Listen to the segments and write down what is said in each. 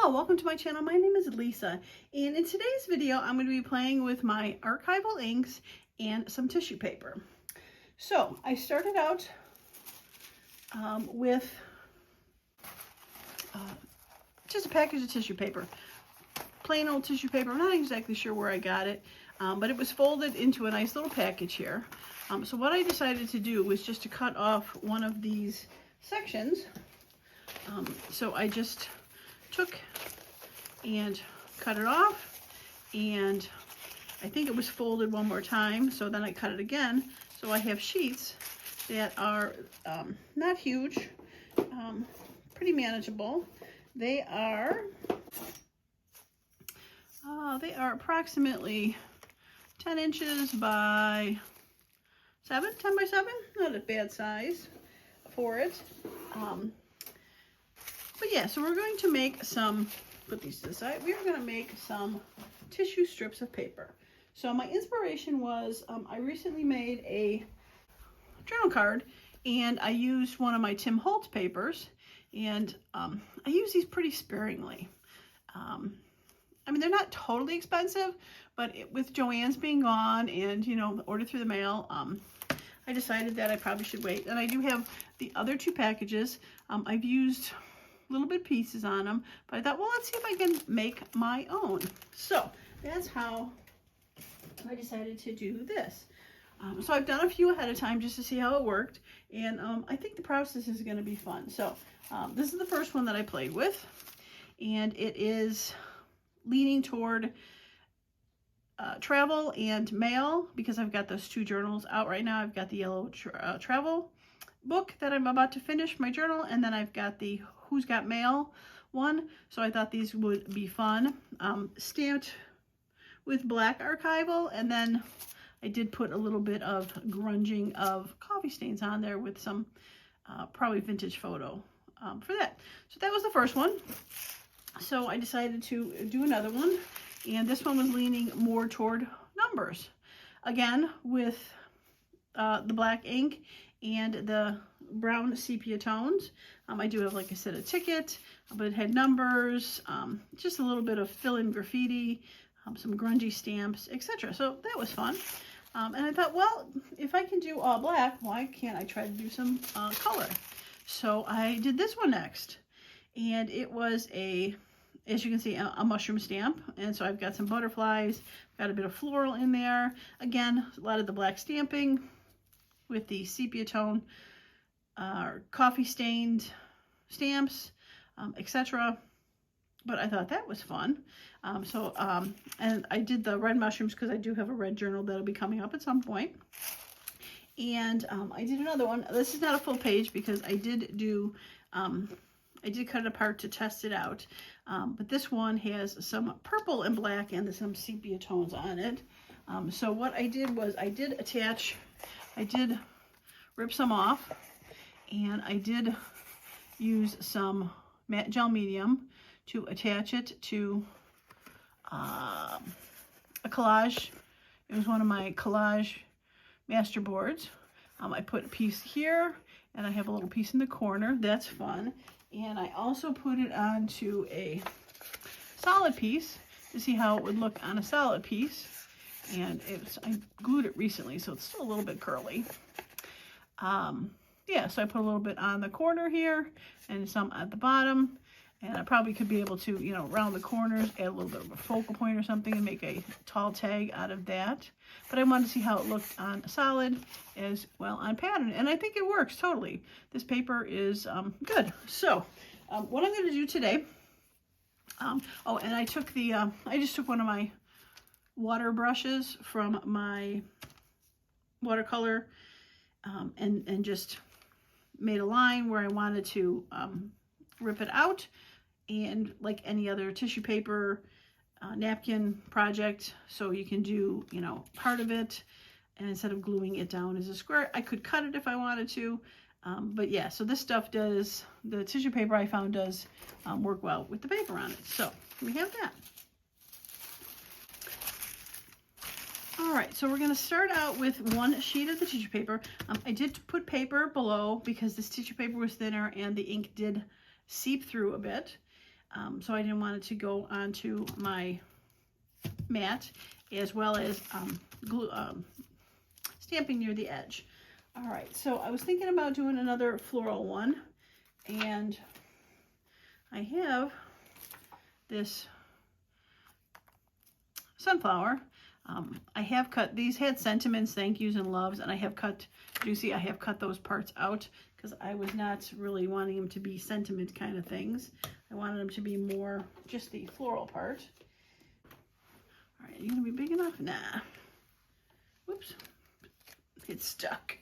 Hello, welcome to my channel. My name is Lisa, and in today's video I'm going to be playing with my archival inks and some tissue paper. So I started out with just a package of tissue paper, plain old tissue paper. I'm not exactly sure where I got it, but it was folded into a nice little package here. So what I decided to do was just to cut off one of these sections. So I just took and cut it off, and I think it was folded one more time, so then I cut it again. So I have sheets that are not huge, pretty manageable. They are approximately 10 inches by 10 by 7, not a bad size for it. But yeah, so we're going to make some, put these to the side, we're going to make some tissue strips of paper. So my inspiration was, I recently made a journal card, and I used one of my Holtz papers, and I use these pretty sparingly. I mean, they're not totally expensive, but with Joann's being gone and, you know, order through the mail, I decided that I probably should wait. And I do have the other two packages. I've used little bit pieces on them, but I thought, well, let's see if I can make my own. So that's how I decided to do this. So I've done a few ahead of time just to see how it worked, and I think the process is going to be fun. So this is the first one that I played with, and it is leaning toward travel and mail, because I've got those two journals out right now. I've got the yellow travel book that I'm about to finish my journal, and then I've got the Who's Got Mail one. So I thought these would be fun, stamped with black archival, and then I did put a little bit of grunging of coffee stains on there with some probably vintage photo for that. So that was the first one. So I decided to do another one, and this one was leaning more toward numbers, again with the black ink and the brown sepia tones. I do have, like I said, a ticket, but it had numbers, just a little bit of fill-in graffiti, some grungy stamps, etc. So that was fun. And I thought, well, if I can do all black, why can't I try to do some color? So I did this one next, and it was as you can see, a mushroom stamp. And so I've got some butterflies, got a bit of floral in there. Again, a lot of the black stamping with the sepia tone, coffee stained stamps, etc. But I thought that was fun. And I did the red mushrooms because I do have a red journal that'll be coming up at some point. And I did another one. This is not a full page because I did do, I did cut it apart to test it out. But this one has some purple and black and some sepia tones on it. So what I did was I did rip some off, and I did use some matte gel medium to attach it to a collage. It was one of my collage master boards. I put a piece here, and I have a little piece in the corner. That's fun. And I also put it onto a solid piece to see how it would look on a solid piece. And I glued it recently, so it's still a little bit curly. Yeah, so I put a little bit on the corner here and some at the bottom. And I probably could be able to, you know, round the corners, add a little bit of a focal point or something and make a tall tag out of that. But I wanted to see how it looked on solid as well on pattern. And I think it works totally. This paper is good. So what I'm going to do today, oh, and I took I just took one of my water brushes from my watercolor and just made a line where I wanted to rip it out, and like any other tissue paper napkin project, so you can do, you know, part of it, and instead of gluing it down as a square, I could cut it if I wanted to. But yeah, so this stuff does, the tissue paper I found does work well with the paper on it. So we have that. All right, so we're going to start out with one sheet of the tissue paper. I did put paper below because this tissue paper was thinner and the ink did seep through a bit. So I didn't want it to go onto my mat, as well as glue, stamping near the edge. All right, so I was thinking about doing another floral one, and I have this sunflower. I have cut, these had sentiments, thank yous, and loves, and I have cut, you see I have cut those parts out because I was not really wanting them to be sentiment kind of things. I wanted them to be more just the floral part. All right, are you gonna be big enough? Nah. Whoops, it's stuck.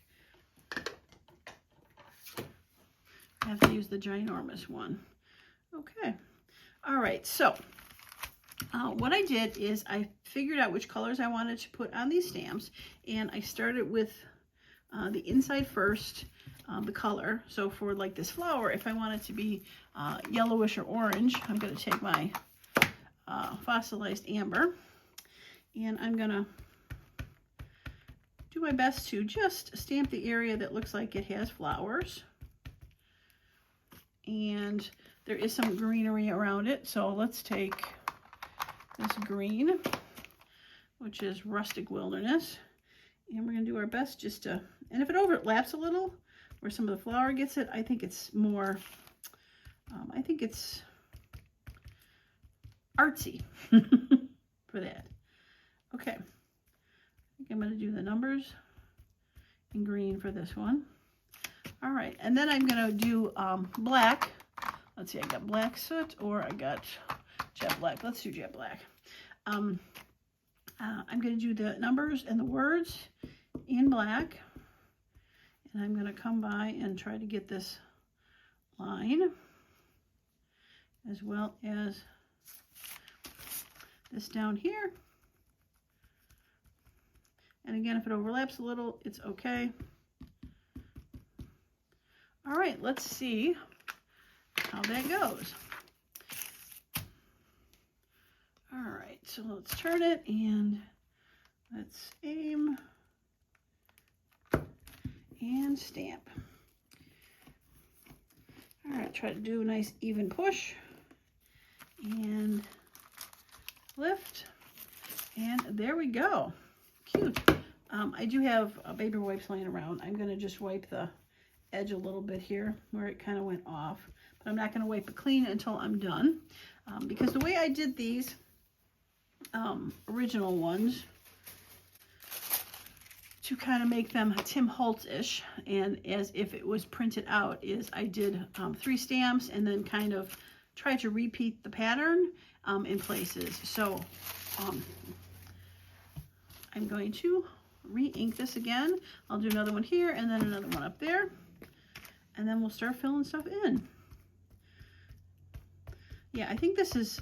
I have to use the ginormous one. Okay, all right, so what I did is I figured out which colors I wanted to put on these stamps, and I started with the inside first, the color. So for like this flower, if I want it to be yellowish or orange, I'm going to take my fossilized amber, and I'm going to do my best to just stamp the area that looks like it has flowers. And there is some greenery around it, so let's take this green, which is Rustic Wilderness, and we're going to do our best just to, and if it overlaps a little where some of the flower gets it, I think it's more, I think it's artsy for that. Okay, I think I'm going to do the numbers in green for this one. All right, and then I'm going to do black. Let's see, I got black soot, or I got jet black. Let's do jet black. I'm going to do the numbers and the words in black, and I'm going to come by and try to get this line, as well as this down here. And again, if it overlaps a little, it's okay. All right, let's see how that goes. All right, so let's turn it and let's aim and stamp. All right, try to do a nice even push and lift, and there we go. Cute. I do have baby wipes laying around. I'm going to just wipe the edge a little bit here where it kind of went off, but I'm not going to wipe it clean until I'm done, because the way I did these original ones to kind of make them Tim Holtz-ish, and as if it was printed out, is I did 3 stamps and then kind of tried to repeat the pattern in places. So I'm going to re-ink this again. I'll do another one here and then another one up there, and then we'll start filling stuff in. Yeah, I think this is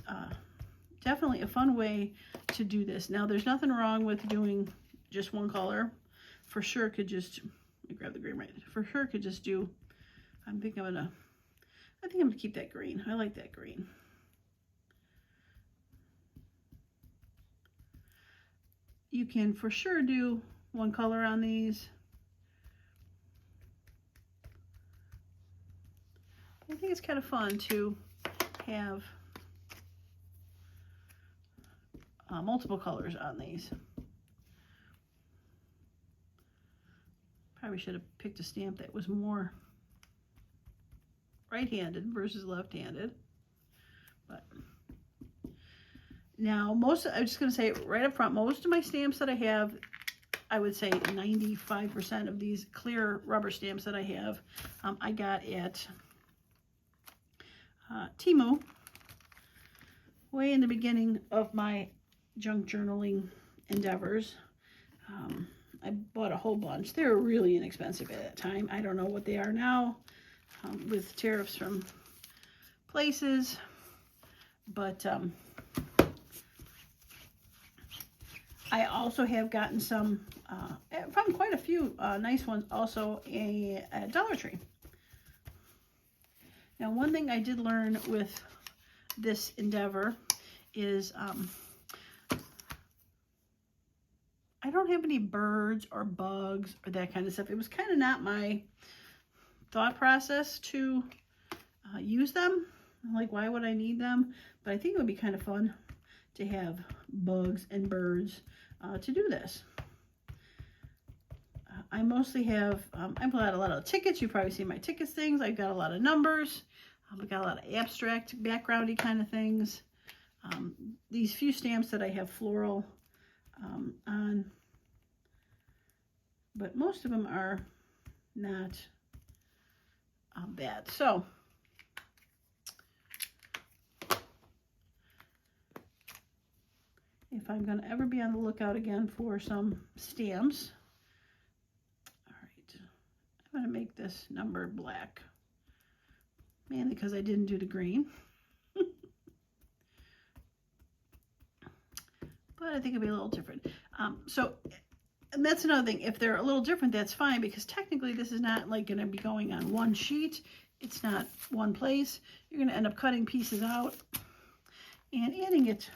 definitely a fun way to do this. Now, there's nothing wrong with doing just one color. For sure could just, let me grab the green right. For sure could just do, I think I'm gonna keep that green. I like that green. You can for sure do one color on these. I think it's kind of fun to have multiple colors on these. Probably should have picked a stamp that was more right-handed versus left-handed. But now, I'm just going to say right up front, most of my stamps that I have, I would say 95% of these clear rubber stamps that I have, I got at Temu way in the beginning of my junk journaling endeavors. I bought a whole bunch. They were really inexpensive at that time. I don't know what they are now with tariffs from places, but I also have gotten some from quite a few nice ones also at Dollar Tree. Now, one thing I did learn with this endeavor is I don't have any birds or bugs or that kind of stuff. It was kind of not my thought process to use them. Like, why would I need them? But I think it would be kind of fun to have bugs and birds to do this. I mostly have, I pull out a lot of tickets. You probably see my tickets things. I've got a lot of numbers. I've got a lot of abstract, backgroundy kind of things. These few stamps that I have floral on, but most of them are not bad. So if I'm going to ever be on the lookout again for some stamps, all right, I'm going to make this number black, mainly because I didn't do the green. But I think it'll be a little different. And that's another thing. If they're a little different, that's fine, because technically this is not like going to be going on one sheet. It's not one place. You're going to end up cutting pieces out and adding it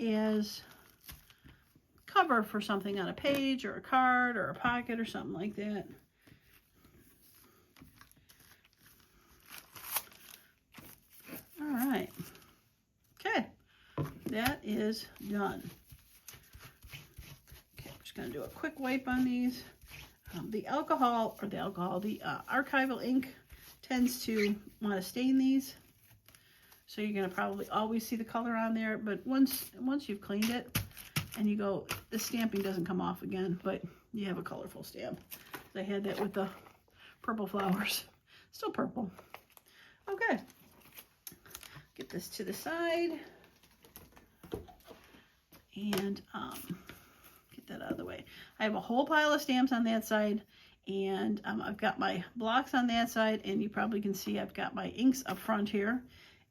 as cover for something on a page or a card or a pocket or something like that. All right. Okay. That is done. Okay, I'm just going to do a quick wipe on these. The archival ink tends to want to stain these. So you're going to probably always see the color on there. But once you've cleaned it and you go, the stamping doesn't come off again, but you have a colorful stamp. I had that with the purple flowers. Still purple. Okay. Get this to the side. And get that out of the way. I have a whole pile of stamps on that side, and I've got my blocks on that side, and you probably can see I've got my inks up front here.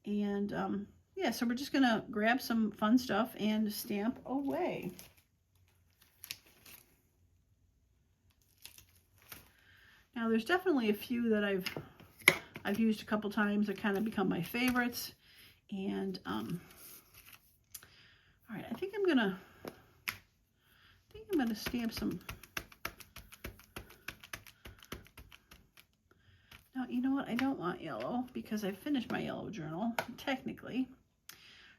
And yeah, so we're just gonna grab some fun stuff and stamp away. Now there's definitely a few that I've used a couple times that kind of become my favorites. And all right, I think I'm gonna stamp some. Now, you know what? I don't want yellow because I finished my yellow journal, technically.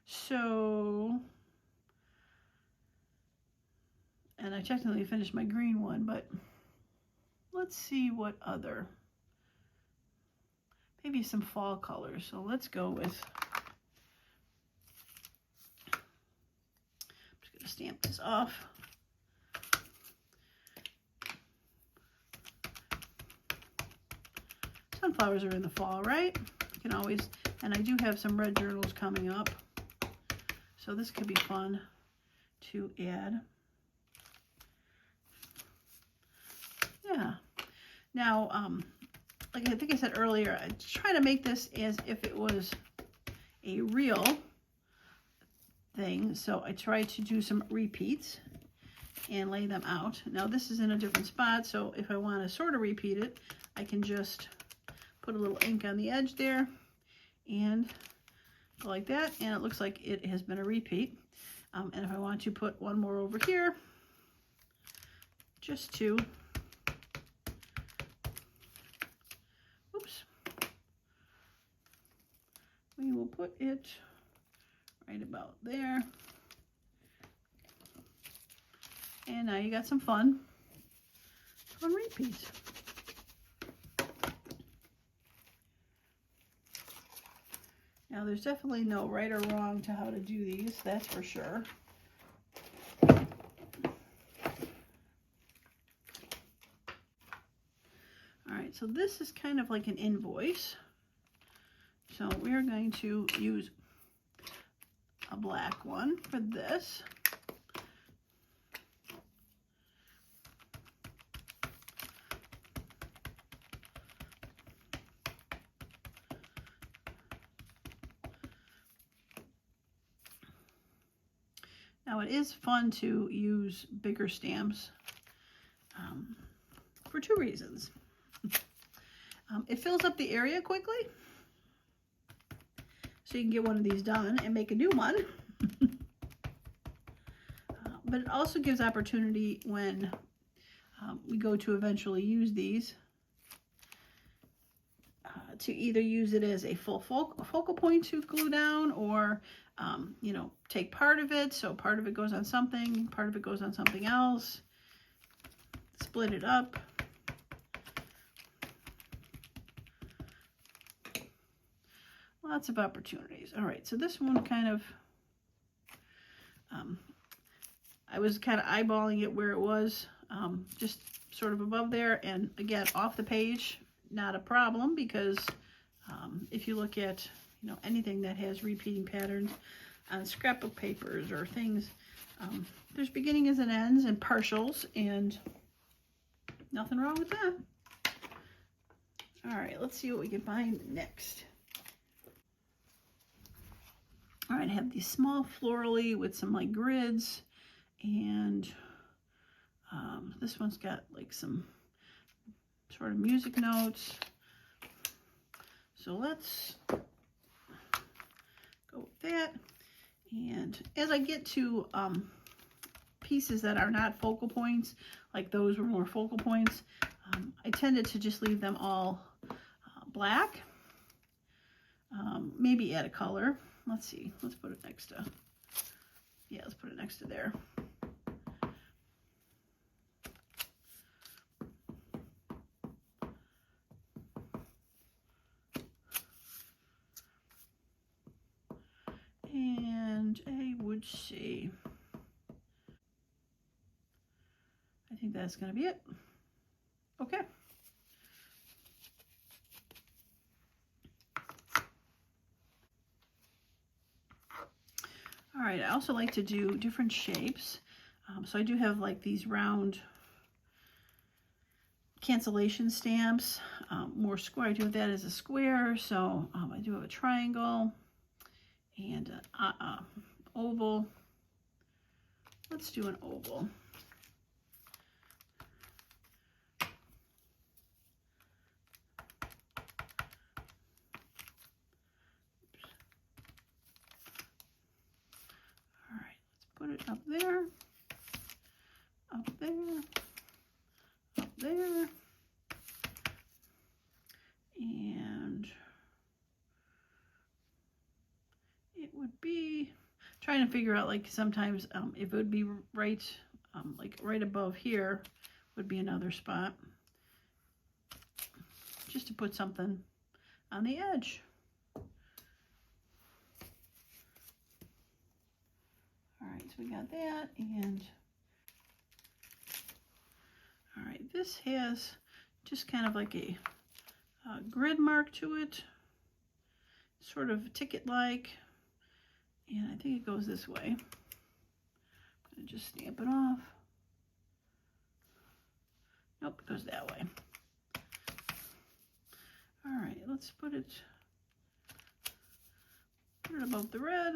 So, and I technically finished my green one, but let's see what other, maybe some fall colors. So let's go with, I'm just gonna stamp this off. Sunflowers are in the fall, right? You can always, and I do have some red journals coming up, so this could be fun to add. Yeah. Now, like I think I said earlier, I try to make this as if it was a real thing, so I try to do some repeats and lay them out. Now this is in a different spot, so if I want to sort of repeat it, I can just put a little ink on the edge there and go like that, and it looks like it has been a repeat. And if I want to put one more over here, just to, oops, we will put it right about there. And now you got some fun repeats. Now there's definitely no right or wrong to how to do these, that's for sure. All right, so this is kind of like an invoice. So we're going to use a black one for this. Now it is fun to use bigger stamps for two reasons. It fills up the area quickly, so you can get one of these done and make a new one. But it also gives opportunity when we go to eventually use these to either use it as a full focal point to glue down, or you know, take part of it, so part of it goes on something, part of it goes on something else, split it up. Lots of opportunities. All right, so this one kind of, I was kind of eyeballing it where it was, just sort of above there, and again, off the page, not a problem, because if you look at, you know, anything that has repeating patterns on scrapbook papers or things, there's beginnings and ends and partials, and nothing wrong with that. All right, let's see what we can find next. All right, I have these small florally with some like grids, and this one's got like some sort of music notes. So let's go with that. And as I get to pieces that are not focal points, like those were more focal points, I tended to just leave them all black. Maybe add a color. Let's see, let's put it next to, yeah, let's put it next to there. And I would say, I think that's going to be it. Okay. All right, I also like to do different shapes. So I do have like these round cancellation stamps, more square. I do have that as a square. So I do have a triangle and an oval. Let's do an oval. Put it up there, up there, up there, and it would be, trying to figure out, like, sometimes if it would be right, like right above here would be another spot, just to put something on the edge. All right, so we got that, and all right, this has just kind of like a grid mark to it, sort of ticket-like, and I think it goes this way. I'm gonna just stamp it off. Nope, it goes that way. All right, let's put it above the red.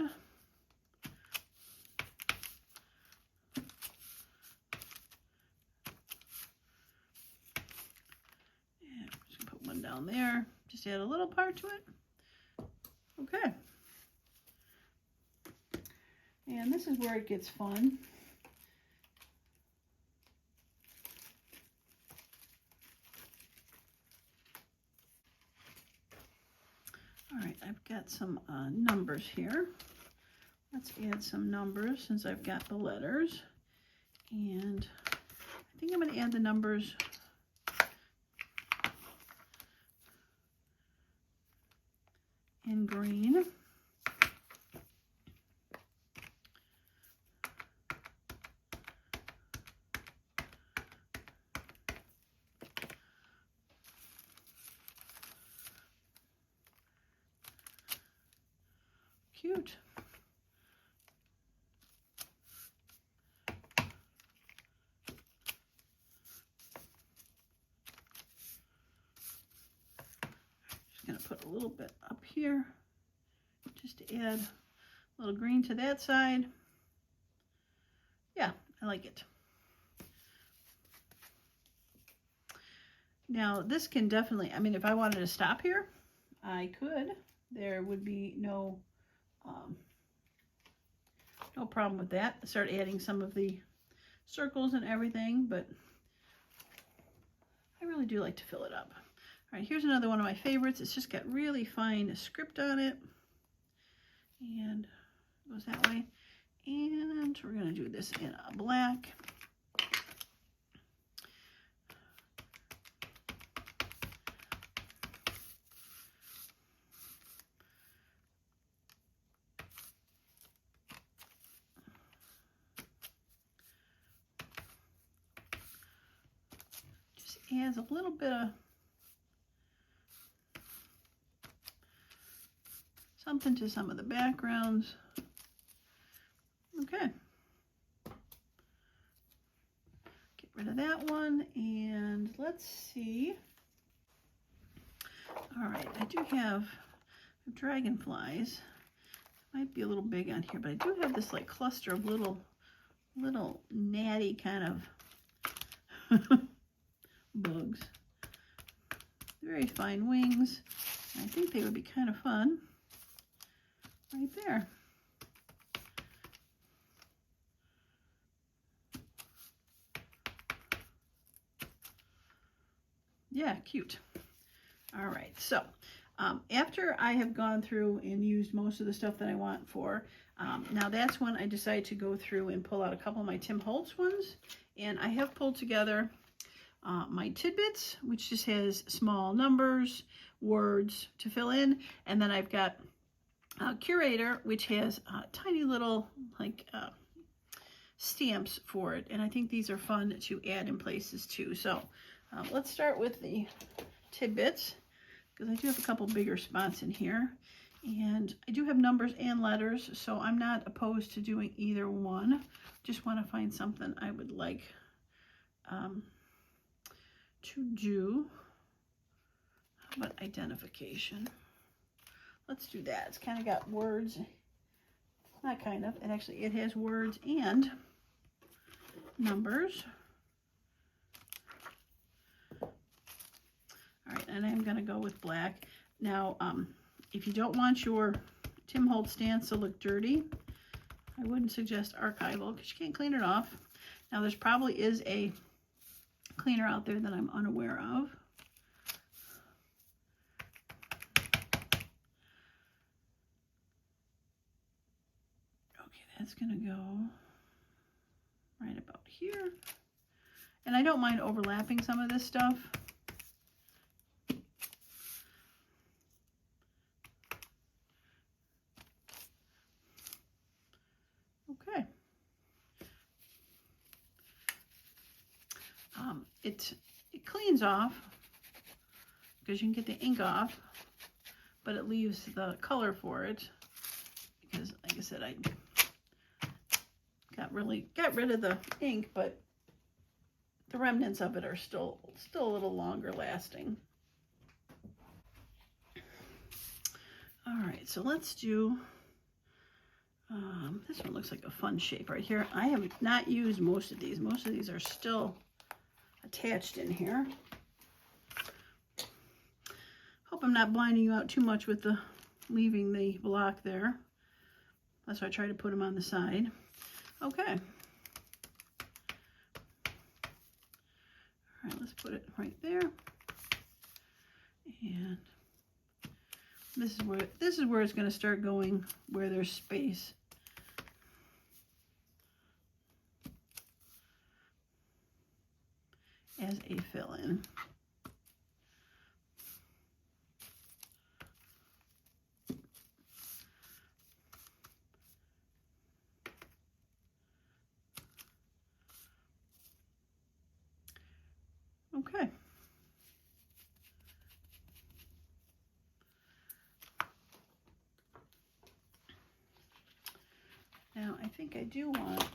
Down there, just add a little part to it. Okay, and this is where it gets fun. All right, I've got some numbers here. Let's add some numbers since I've got the letters, and I think I'm going to add the numbers in green. Cute. Just going to put a little bit up here, just to add a little green to that side. Yeah, I like it. Now this can definitely, I mean, if I wanted to stop here, I could. There would be no problem with that. Start adding some of the circles and everything, but I really do like to fill it up. All right, here's another one of my favorites. It's just got really fine script on it. And it goes that way. And we're going to do this in a black. Just adds a little bit of something to some of the backgrounds. Okay. Get rid of that one, and let's see. All right, I do have dragonflies. Might be a little big on here, but I do have this like cluster of little natty kind of bugs. Very fine wings. I think they would be kind of fun right there. Yeah, cute. All right, so after I have gone through and used most of the stuff that I want for, now that's when I decided to go through and pull out a couple of my Tim Holtz ones. And I have pulled together my tidbits, which just has small numbers, words to fill in. And then I've got Curator, which has tiny little like stamps for it. And I think these are fun to add in places too. So let's start with the tidbits, because I do have a couple bigger spots in here. And I do have numbers and letters, so I'm not opposed to doing either one. Just want to find something I would like to do. How about identification? Let's do that. It's kind of got words. Not kind of. It has words and numbers. All right, and I'm going to go with black. Now, if you don't want your Tim Holtz stance to look dirty, I wouldn't suggest archival because you can't clean it off. Now, there's probably is a cleaner out there that I'm unaware of. Okay, that's going to go right about here. And I don't mind overlapping some of this stuff. Okay. It cleans off because you can get the ink off, but it leaves the color for it because, like I said, I got rid of the ink, but the remnants of it are still a little longer lasting. All right, so let's do. This one looks like a fun shape right here. I have not used most of these. Most of these are still attached in here. Hope I'm not blinding you out too much with the leaving the block there. That's why I try to put them on the side. Okay. All right, let's put it right there. And this is where it's going to start going, where there's space. As a fill-in. Okay. Now I think I do want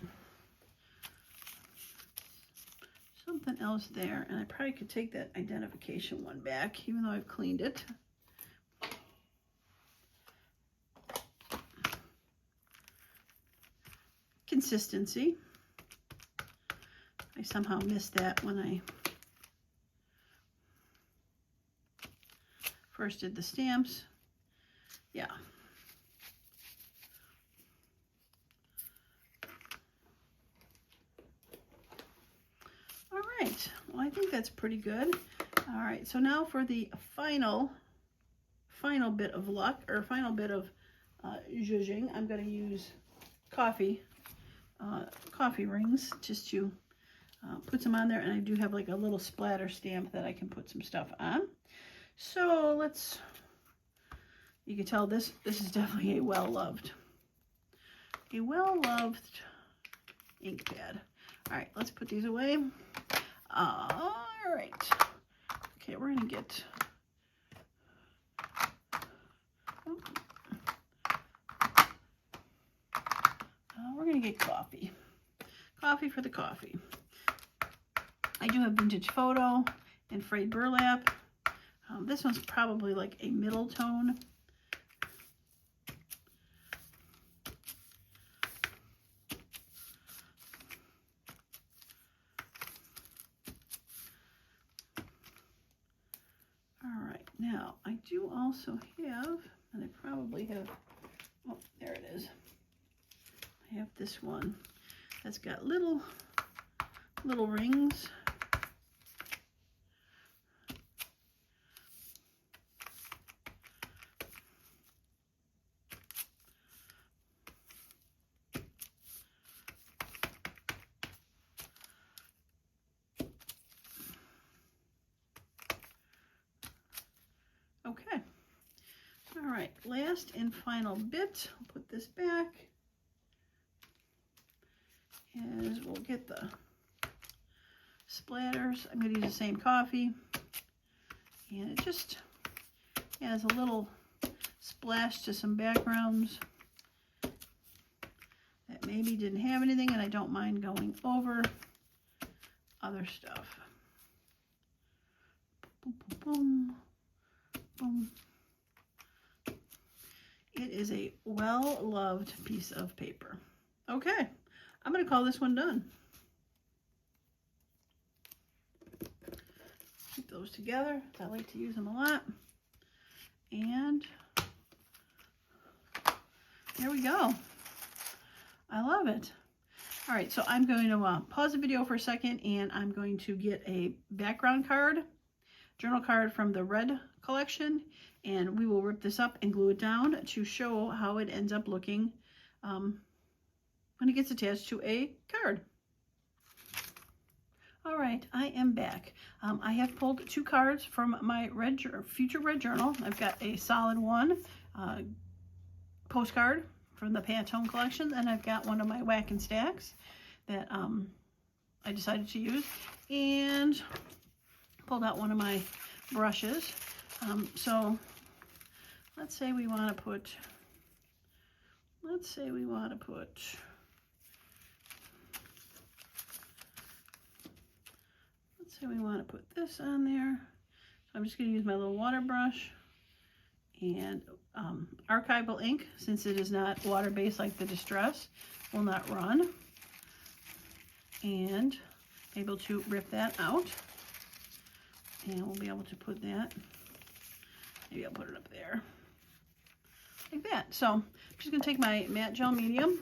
something else there, and I probably could take that identification one back, even though I've cleaned it. Consistency. I somehow missed that when I first did the stamps. Yeah. All right, well, I think that's pretty good. All right, so now for the final bit of luck, or final bit of zhuzhing, I'm going to use coffee rings just to put some on there, and I do have like a little splatter stamp that I can put some stuff on. So you can tell this is definitely a well-loved ink pad. All right, let's put these away. All right. Okay, we're gonna get coffee. Coffee for the coffee. I do have vintage photo and frayed burlap. This one's probably like a middle tone. All right, now I do also have, and I probably have, oh, there it is. I have this one that's got little rings. Okay. All right, last and final bit. I'll put this back. Is we'll get the splatters. I'm going to use the same coffee, and it just adds a little splash to some backgrounds that maybe didn't have anything, and I don't mind going over other stuff. Boom, boom, boom, boom. It is a well-loved piece of paper. Okay. I'm going to call this one done. Keep those together. I like to use them a lot. And there we go. I love it. All right, so I'm going to pause the video for a second, and I'm going to get a background card, journal card from the red collection, and we will rip this up and glue it down to show how it ends up looking when it gets attached to a card. All right, I am back. I have pulled 2 cards from my future red journal. I've got a solid one postcard from the Pantone collection, and I've got one of my Whack and Stacks that I decided to use, and pulled out one of my brushes. So let's say we want to put this on there. So I'm just going to use my little water brush and archival ink, since it is not water-based like the Distress, will not run. And able to rip that out. And we'll be able to put that, maybe I'll put it up there, like that. So I'm just going to take my matte gel medium.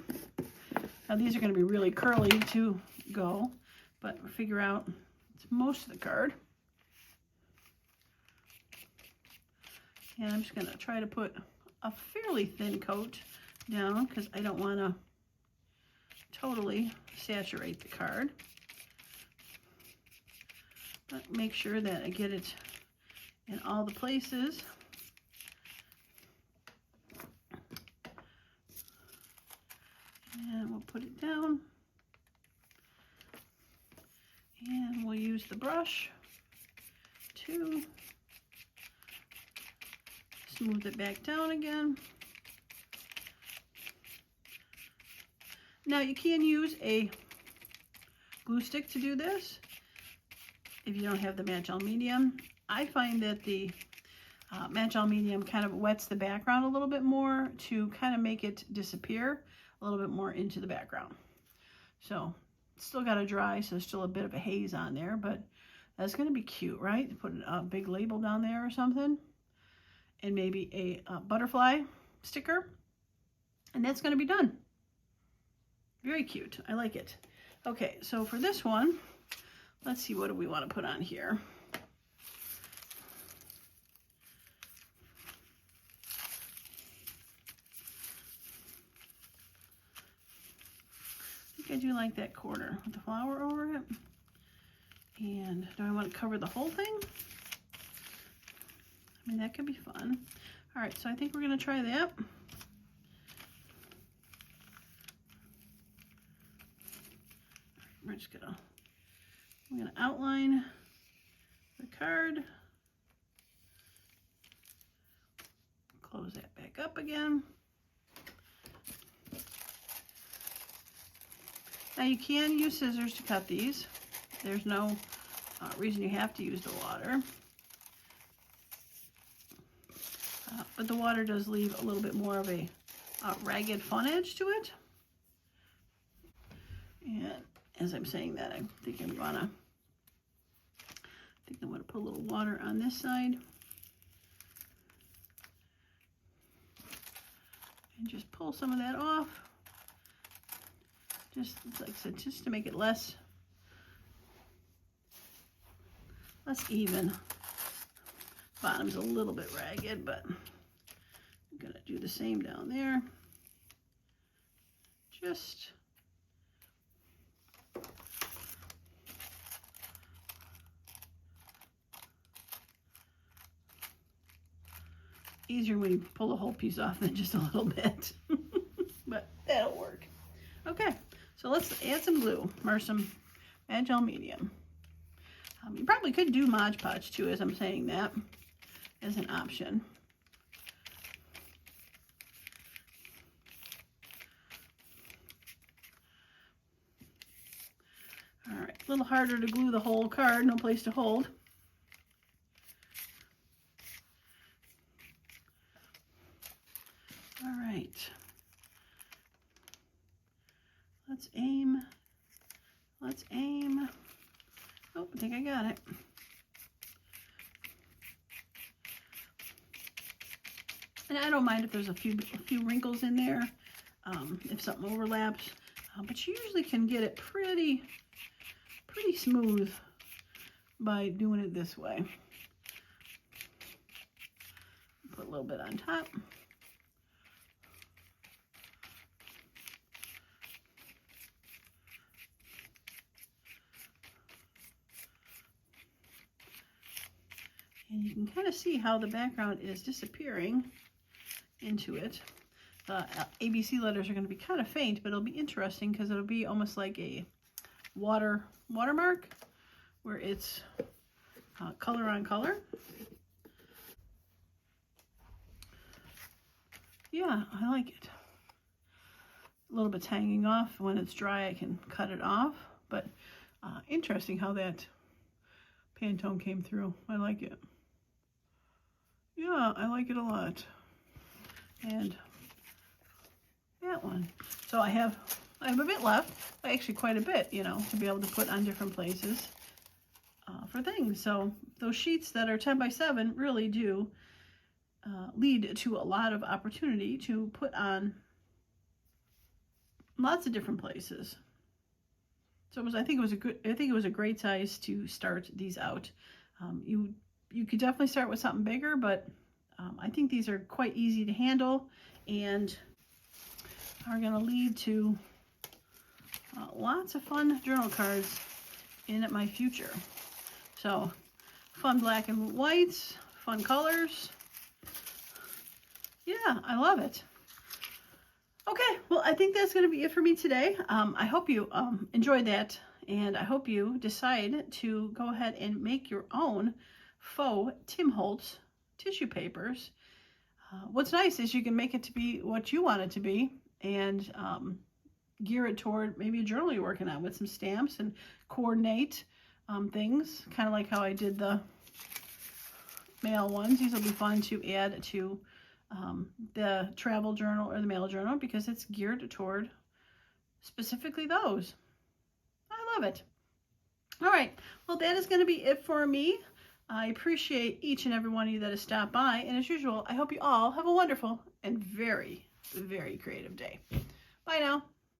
Now these are going to be really curly to go, but figure out it's most of the card. And I'm just going to try to put a fairly thin coat down because I don't want to totally saturate the card. But make sure that I get it in all the places. And we'll put it down. And we'll use the brush to smooth it back down again. Now you can use a glue stick to do this if you don't have the matte gel medium. I find that the matte gel medium kind of wets the background a little bit more to kind of make it disappear a little bit more into the background. So it's still got to dry, so there's still a bit of a haze on there, but that's going to be cute, right? Put a big label down there or something, and maybe a butterfly sticker, and that's going to be done. Very cute. I like it. Okay, so for this one, let's see, what do we want to put on here? think I do like that corner with the flower over it. And do I want to cover the whole thing? I mean, that could be fun. All right, so I think we're going to try that. We're just gonna, I'm gonna outline the card, close that back up again. Now you can use scissors to cut these. There's no reason you have to use the water. But the water does leave a little bit more of a ragged fun edge to it. And as I'm saying that, I think I'm gonna put a little water on this side. And just pull some of that off. Just like I said, just to make it less even. Bottom's a little bit ragged, but I'm gonna do the same down there. Just easier when you pull the whole piece off than just a little bit. But that'll work. Okay, so let's add some glue or some Agile Medium. You probably could do Mod Podge too, as I'm saying that, as an option. All right, a little harder to glue the whole card, no place to hold. All right, let's aim. Oh, I think I got it. And I don't mind if there's a few wrinkles in there, if something overlaps, but you usually can get it pretty smooth by doing it this way. Put a little bit on top. And you can kind of see how the background is disappearing into it. The ABC letters are going to be kind of faint, but it'll be interesting because it'll be almost like a watermark where it's color on color. Yeah, I like it. A little bit's hanging off. When it's dry, I can cut it off. But interesting how that Pantone came through. I like it. Yeah, I like it a lot. And that one. So I have a bit left, actually quite a bit, you know, to be able to put on different places for things. So those sheets that are 10 by 7 really do lead to a lot of opportunity to put on lots of different places. So I think it was a great size to start these out. You could definitely start with something bigger, but I think these are quite easy to handle and are going to lead to lots of fun journal cards in my future. So fun black and whites, fun colors. Yeah, I love it. Okay, well, I think that's going to be it for me today. I hope you enjoyed that, and I hope you decide to go ahead and make your own faux Tim Holtz tissue papers. What's nice is you can make it to be what you want it to be and gear it toward maybe a journal you're working on with some stamps and coordinate things, kind of like how I did the mail ones. These will be fun to add to the travel journal or the mail journal because it's geared toward specifically those. I love it. All right, well, that is going to be it for me. I appreciate each and every one of you that has stopped by, and as usual, I hope you all have a wonderful and very, very creative day. Bye now.